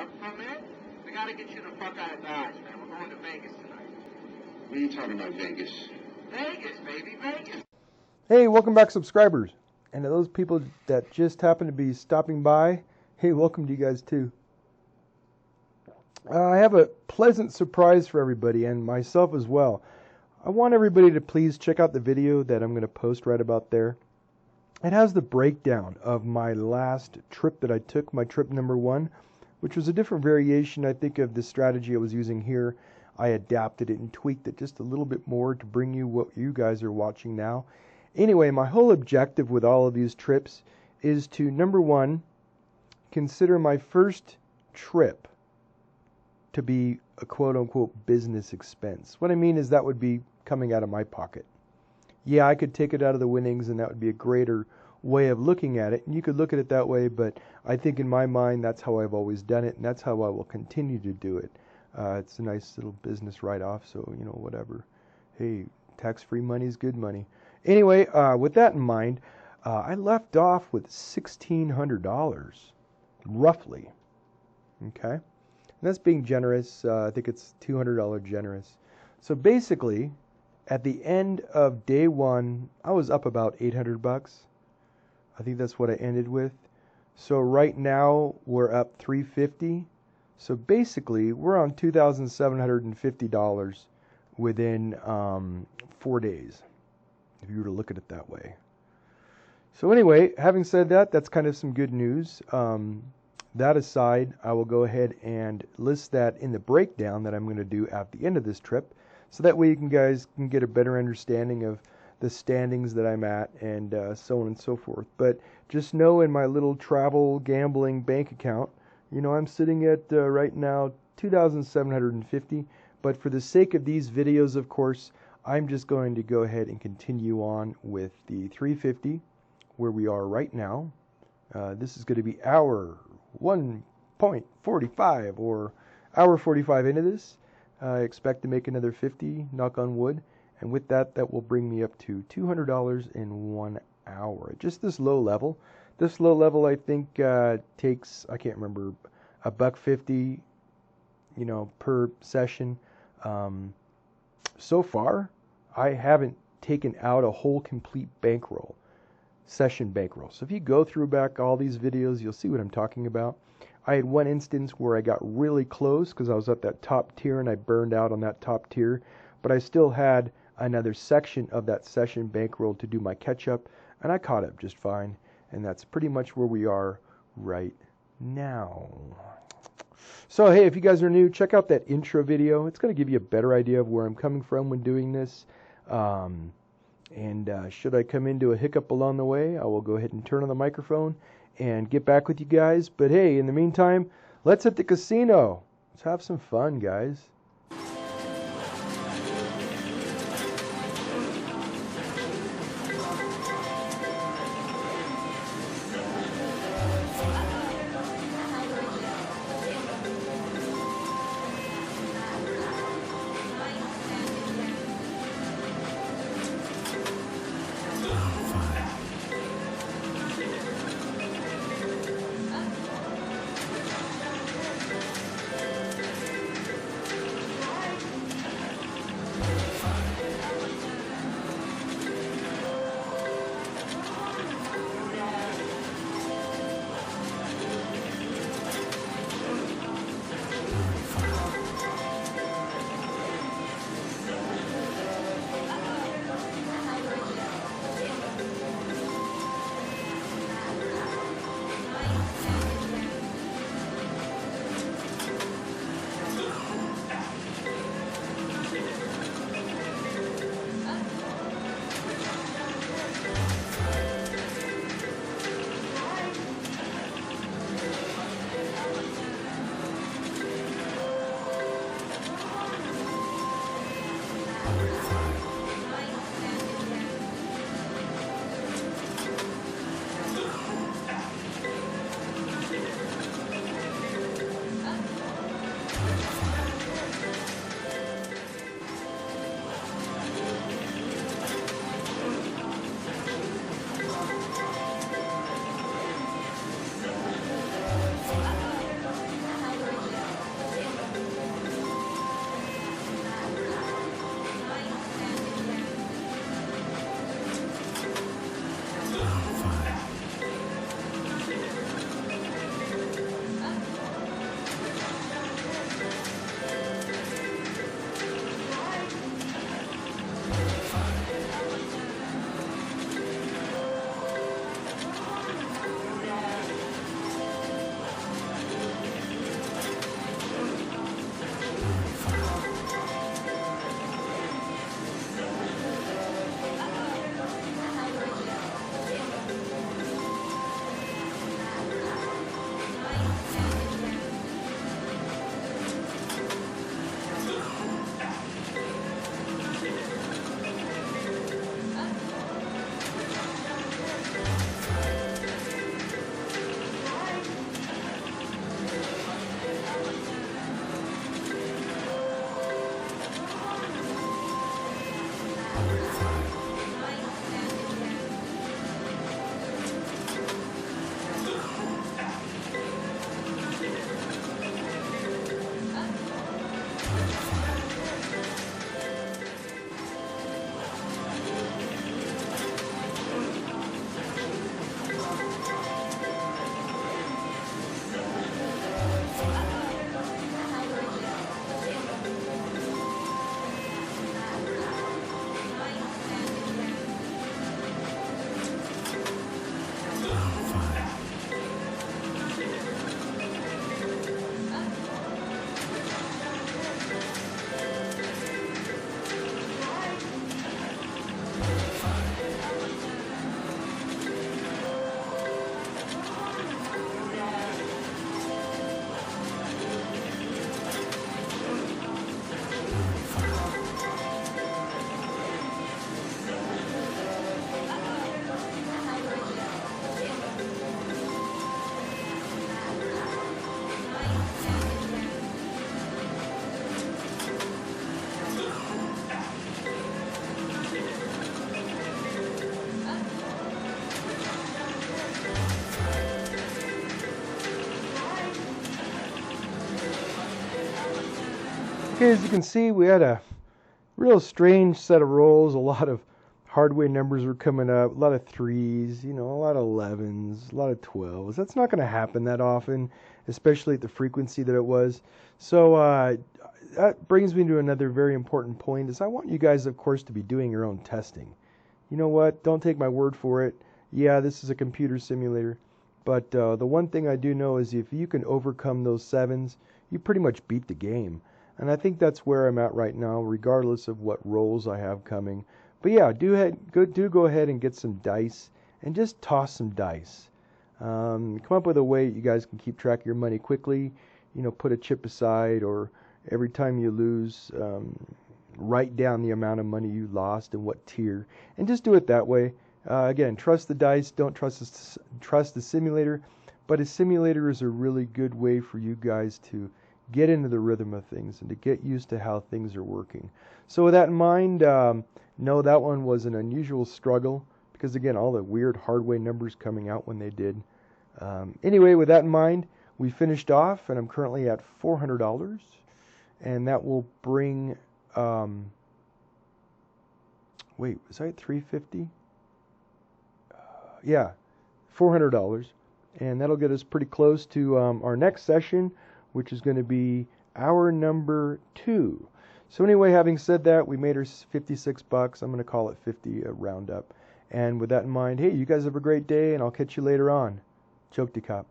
up for a minute? We gotta get you the fuck out of Dodge, man. We're going to Vegas tonight. What are you talking about, Vegas? Vegas, baby, Vegas. Hey, welcome back, subscribers. And to those people that just happen to be stopping by, hey, welcome to you guys too. I have a pleasant surprise for everybody and myself as well. I want everybody to please check out the video that I'm going to post right about there. It has the breakdown of my last trip that I took, my trip number 1, which was a different variation, I think, of the strategy I was using here. I adapted it and tweaked it just a little bit more to bring you what you guys are watching now. Anyway, my whole objective with all of these trips is to, number 1, consider my first trip to be a quote-unquote business expense. What I mean is that would be coming out of my pocket. Yeah, I could take it out of the winnings, and that would be a greater way of looking at it. And you could look at it that way, but I think in my mind, that's how I've always done it, and that's how I will continue to do it. It's a nice little business write-off, so, you know, whatever. Hey, tax-free money is good money. Anyway, with that in mind, I left off with $1,600, roughly. Okay? And that's being generous. I think it's $200 generous. So basically, at the end of day 1, I was up about $800. I think that's what I ended with. So right now, we're up $350. So basically, we're on $2,750 within 4 days, if you were to look at it that way. So anyway, having said that, that's kind of some good news. That aside, I will go ahead and list that in the breakdown that I'm going to do at the end of this trip, so that way you guys can get a better understanding of the standings that I'm at and so on and so forth. But just know in my little travel gambling bank account, you know, I'm sitting at right now $2,750. But for the sake of these videos, of course, I'm just going to go ahead and continue on with the $350, where we are right now. This is going to be hour 1.45 or hour 45 into this. I expect to make another 50, knock on wood. And with that, that will bring me up to $200 in 1 hour. Just this low level. This low level, I think, takes, I can't remember, $1.50, you know, per session. So far, I haven't taken out a whole complete bankroll, session bankroll. So if you go through back all these videos, you'll see what I'm talking about. I had one instance where I got really close because I was at that top tier and I burned out on that top tier, but I still had another section of that session bankroll to do my catch up, and I caught up just fine. And that's pretty much where we are right now. So hey, if you guys are new, check out that intro video. It's going to give you a better idea of where I'm coming from when doing this. Should I come into a hiccup along the way, I will go ahead and turn on the microphone and get back with you guys. But hey, in the meantime, let's hit the casino. Let's have some fun, guys. Okay, as you can see, we had a real strange set of rolls. A lot of hardware numbers were coming up, a lot of 3s, you know, a lot of 11s, a lot of 12s. That's not going to happen that often, especially at the frequency that it was. So that brings me to another very important point, is I want you guys, of course, to be doing your own testing. You know what? Don't take my word for it. Yeah, this is a computer simulator. But the one thing I do know is if you can overcome those 7s, you pretty much beat the game. And I think that's where I'm at right now, regardless of what rolls I have coming. But yeah, do go ahead and get some dice and just toss some dice. Come up with a way you guys can keep track of your money quickly. You know, put a chip aside, or every time you lose, write down the amount of money you lost and what tier, and just do it that way. Again, trust the dice, don't trust the simulator, but a simulator is a really good way for you guys to get into the rhythm of things and to get used to how things are working. So with that in mind, no, that one was an unusual struggle because, again, all the weird hardware numbers coming out when they did. Anyway, with that in mind, we finished off, and I'm currently at $400, and that will bring, wait, was I at $350? Yeah, $400, and that'll get us pretty close to our next session, which is going to be hour number 2. So anyway, having said that, we made our $56. I'm going to call it 50, a round up. And with that in mind, hey, you guys have a great day, and I'll catch you later on. Choke to cop.